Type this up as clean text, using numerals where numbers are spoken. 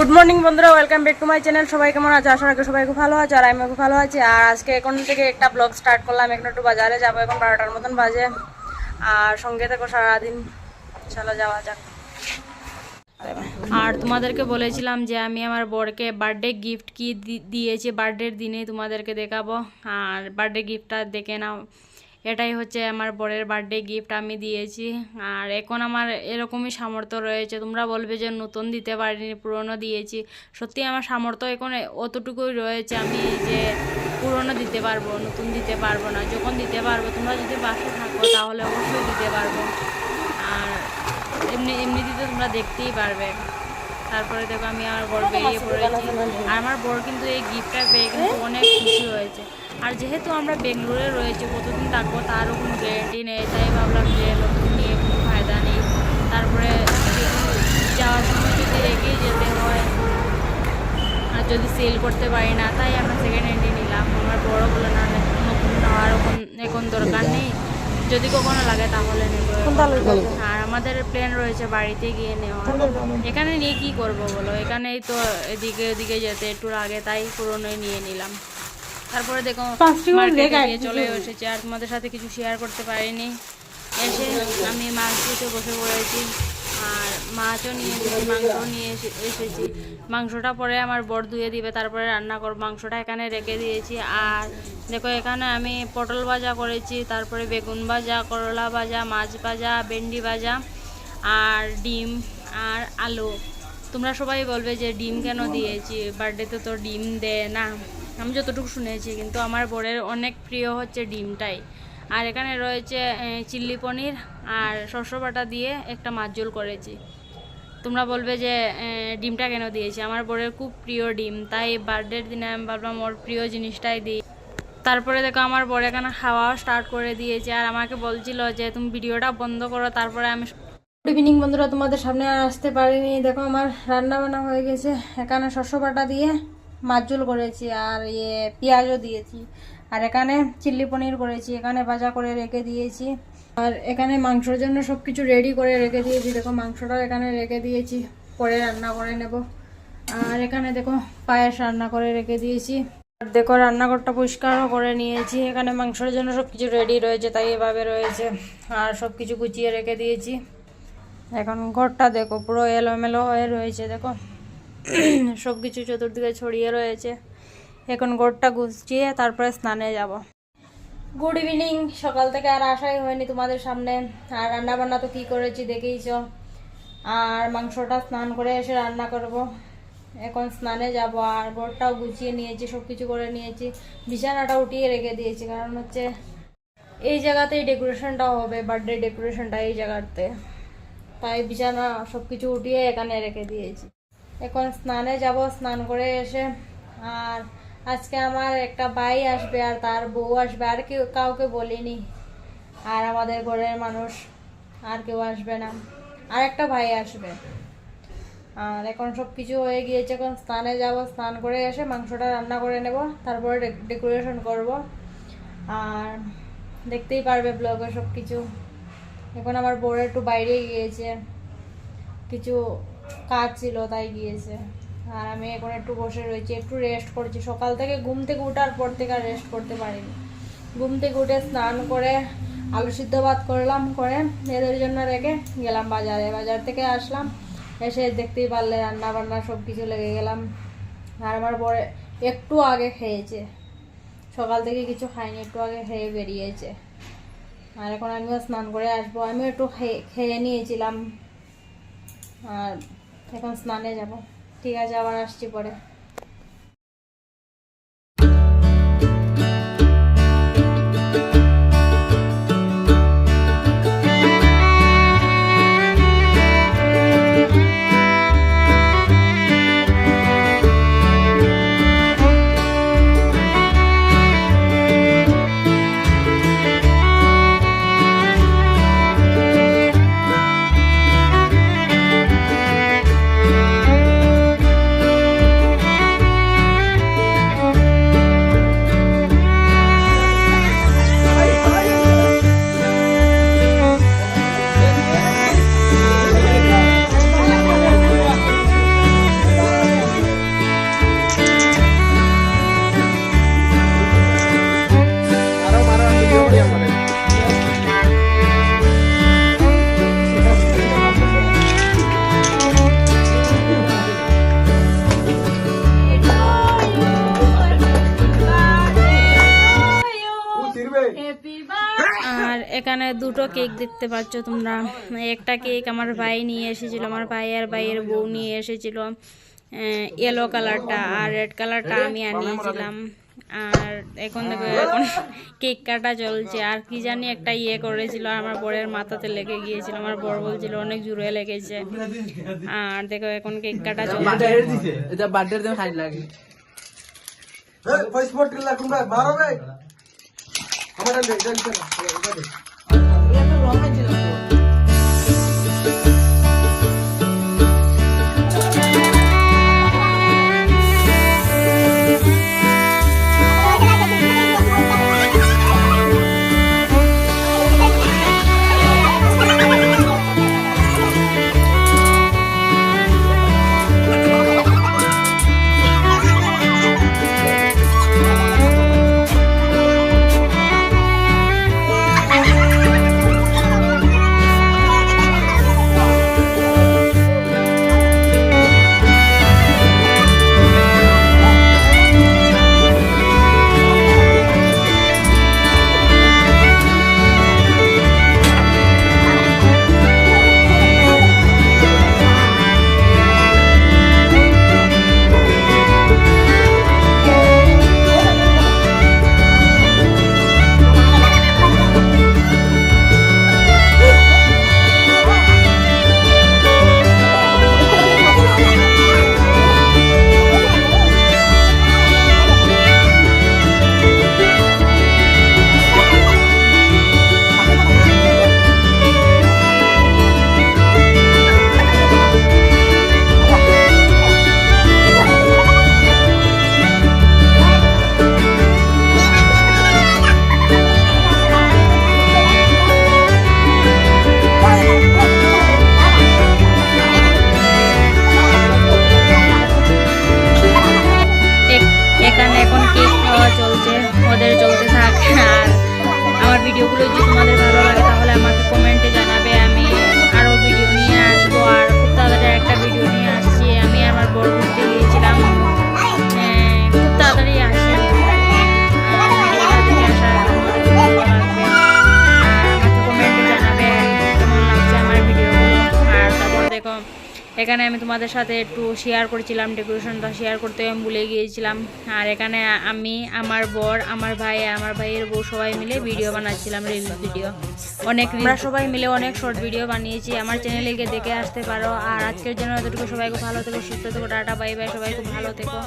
Good morning বন্ধুরা, welcome back to my channel. সবাই কেমন আছে? আশা রাখি সবাই খুব ভালো আছে আর আমিও খুব ভালো আছি। আর আজকে এখন থেকে একটা ব্লগ স্টার্ট করলাম। এখন একটু বাজারে যাবো, এখন 12টার মতন বাজে। আর সঙ্গে থেকো সারাদিন, চলো যাওয়া যাক। আর তোমাদেরকে বলেছিলাম যে আমি আমার বরকে বার্থডে গিফট কি দিয়েছি বার্থডের দিনে তোমাদেরকে দেখাবো। আর বার্থডে গিফটটা দেখে নাও। এটাই হচ্ছে আমার বরের বার্থডে গিফট আমি দিয়েছি। আর এখন আমার এরকমই সামর্থ্য রয়েছে। তোমরা বলবে যে নতুন দিতে পারিনি, পুরনো দিয়েছি। সত্যি আমার সামর্থ্য এখন অতটুকুই রয়েছে, আমি যে পুরনো দিতে পারবো, নতুন দিতে পারবো না। যখন দিতে পারবো, তোমরা যদি বাসে থাকো তাহলে অবশ্যই দিতে পারবো। আর এমনি দিতে তোমরা দেখতেই পারবে। তারপরে দেখো আমি আমার বর বেরিয়ে পড়েছি। আর আমার বর কিন্তু এই গিফটটা পেয়ে কিন্তু অনেক খুশি হয়েছে। আর যেহেতু আমরা বেঙ্গলোরে রয়েছি, কতদিন থাকবো তারও কোনো গ্যারেন্টি নেই, তাই ভাবলাম যে নতুন নিয়ে কোনো ফায়দা নেই। তারপরে যাওয়ার সময় যদি রেখেই যেতে হয় আর যদি সেল করতে পারি না, তাই আমরা সেকেন্ড হ্যান্ডই নিলাম। আমার বড় বলে না, নতুন নেওয়ার এখন দরকার নেই, যদি কখনো লাগে তাহলে নেবো। আর আমাদের প্ল্যান রয়েছে বাড়িতে গিয়ে নেওয়া। এখানে নিয়ে কি করব বলো, এখানেই তো এদিকে ওদিকে যেতে একটু আগে, তাই পুরোনোই নিয়ে নিলাম। তারপরে দেখো মার্কেটে গিয়ে চলে এসেছি। আর তোমাদের সাথে কিছু শেয়ার করতে পারিনি। এসে আমি মাছ দিতে বসে পড়েছি। আর মাছও নিয়ে এসেছি, মাংসও নিয়ে এসেছি। মাংসটা পরে আমার বর ধুয়ে দিবে, তারপরে রান্না করব। মাংসটা এখানে রেখে দিয়েছি। আর দেখো এখানে আমি পটল ভাজা করেছি, তারপরে বেগুন ভাজা, করলা ভাজা, মাছ ভাজা, ভেন্ডি ভাজা আর ডিম আর আলু। তোমরা সবাই বলবে যে ডিম কেন দিয়েছি, বার্থডেতে তো ডিম দেয় না, আমি যতটুকু শুনেছি। কিন্তু আমার বরের অনেক প্রিয় হচ্ছে ডিমটাই। আর এখানে রয়েছে চিল্লি পনির আর শস্য বাটা দিয়ে একটা মাছ ঝোল করেছি। তোমরা বলবে যে ডিমটা কেন দিয়েছি, আমার বরের খুব প্রিয় ডিম, তাই বার্থডের দিনে আমি ভাবলাম ওর প্রিয় জিনিসটাই দিই। তারপরে দেখো আমার বর এখানে খাওয়াও স্টার্ট করে দিয়েছে। আর আমাকে বলছিল যে তুমি ভিডিওটা বন্ধ করো, তারপরে আমি। গুড ইভিনিং বন্ধুরা, তোমাদের সামনে আর আসতে পারিনি। দেখো আমার রান্না বান্না হয়ে গেছে। এখানে শস্য বাটা দিয়ে মাছ ঝোল করেছি আর পেঁয়াজও দিয়েছি। আর এখানে চিল্লি পনির করেছি, এখানে ভাজা করে রেখে দিয়েছি। আর এখানে মাংসের জন্য সব কিছু রেডি করে রেখে দিয়েছি। দেখো মাংসটাও এখানে রেখে দিয়েছি, পরে রান্না করে নেব। আর এখানে দেখো পায়েস রান্না করে রেখে দিয়েছি। আর দেখো রান্নাঘরটা পরিষ্কারও করে নিয়েছি। এখানে মাংসের জন্য সব কিছু রেডি রয়েছে, তাই এভাবে রয়েছে। আর সব কিছু গুছিয়ে রেখে দিয়েছি। এখন ঘরটা দেখো পুরো এলোমেলো হয়ে রয়েছে। দেখো সব কিছু চতুর্দিকে ছড়িয়ে রয়েছে। এখন ঘরটা গুছিয়ে তারপরে স্নানে যাব। Good evening. সকাল থেকে আর আসাই হয়নি তোমাদের সামনে। আর রান্না বান্না তো কি করেছি দেখেইছ। আর মাংসটা স্নান করে এসে রান্না করব। এখন স্নানে যাব। আর ঘরটাও গুছিয়ে নিয়েছি, সব কিছু করে নিয়েছি। বিছানাটা উঠিয়ে রেখে দিয়েছি, কারণ হচ্ছে এই জায়গাতেই ডেকোরেশনটা হবে, বার্থডে ডেকোরেশনটা এই জায়গাতে, তাই বিছানা সব কিছু উঠিয়ে এখানে রেখে দিয়েছি। এখন স্নানে যাব, স্নান করে এসে। আর আজকে আমার একটা ভাই আসবে আর তার বউ আসবে, আর কেউ কাউকে বলিনি। আর আমাদের ঘরের মানুষ আর কেউ আসবে না, আর একটা ভাই আসবে। আর এখন সব কিছু হয়ে গিয়েছে, এখন স্নানে যাব। স্নান করে এসে মাংসটা রান্না করে নেব, তারপরে ডেকোরেশন করব। আর দেখতেই পারবে ব্লগে সব কিছু। এখন আমার বড় একটু বাইরে গিয়েছে, কিছু কাজ ছিল তাই গিয়েছে। আর আমি এখন একটু বসে রয়েছি, একটু রেস্ট করছি। সকাল থেকে ঘুম থেকে ওঠার পর থেকে আর রেস্ট করতে পারিনি। ঘুম থেকে উঠে স্নান করে আলু সিদ্ধ ভাত করলাম, করে এদের জন্য রেখে গেলাম বাজারে। বাজার থেকে আসলাম, এসে দেখতেই পারলে রান্না বান্না সব কিছু লেগে গেলাম। আর আমার বড় একটু আগে খেয়েছে, সকাল থেকে কিছু খাইনি, একটু আগে খেয়ে বেরিয়েছে। আর এখন আমিও স্নান করে আসবো। আমিও একটু খেয়ে নিয়েছিলাম। আর এখন স্নানে যাব। ঠিক আছে, আবার আসছি পরে। এখানে দুটো কেক দেখতে পাচ্ছ তোমরা। একটা কেক আমার ভাই নিয়ে এসেছিল, আমার ভাই আর ভাইয়ের বউ নিয়ে এসেছিল ইয়েলো কালারটা, আর রেড কালারটা আমি আনিয়েছিলাম। আর এখন দেখো এখন কেক কাটা চলছে। আর কি জানি একটা ইয়ে করেছিল, আমার বরের মাথাতে লেগে গিয়েছিল, আমার বর বলছিল অনেক জোরে লেগেছে। আর দেখো এখন কেক কাটা চলছে। এখানে এখন কেক খাওয়া চলছে, ওদের চলতে থাক। আর আমার ভিডিওগুলো যদি তোমাদের ভালো লাগে তাহলে আমাকে কমেন্টে জানাবে, আমি আরও ভিডিও নিয়ে আসবো। আর খুব তাড়াতাড়ি একটা ভিডিও নিয়ে আসছি। আমি আমার বর ঘুরতে গিয়েছিলাম, খুব তাড়াতাড়ি আসি। ভিডিওটা দেখে আসার তোমাদের ভালো লাগবে, আর আমাকে কমেন্টে জানাবে কেমন লাগছে আমার ভিডিওগুলো। আর তারপর দেখো এখানে আমি তোমাদের সাথে একটু শেয়ার করেছিলাম, ডেকোরেশনটা শেয়ার করতে আমি ভুলে গিয়েছিলাম। আর এখানে আমি, আমার বর, আমার ভাই, আমার ভাইয়ের বউ সবাই মিলে ভিডিও বানাচ্ছিলাম, রিলস ভিডিও। আমরা সবাই মিলে অনেক শর্ট ভিডিও বানিয়েছি, আমার চ্যানেলে গিয়ে দেখে আসতে পারো। আর আজকের জন্য এতটুকু, সবাই খুব ভালো থেকো, সুস্থ থেকো, টাটা বাই বাই, সবাই খুব ভালো থেকো।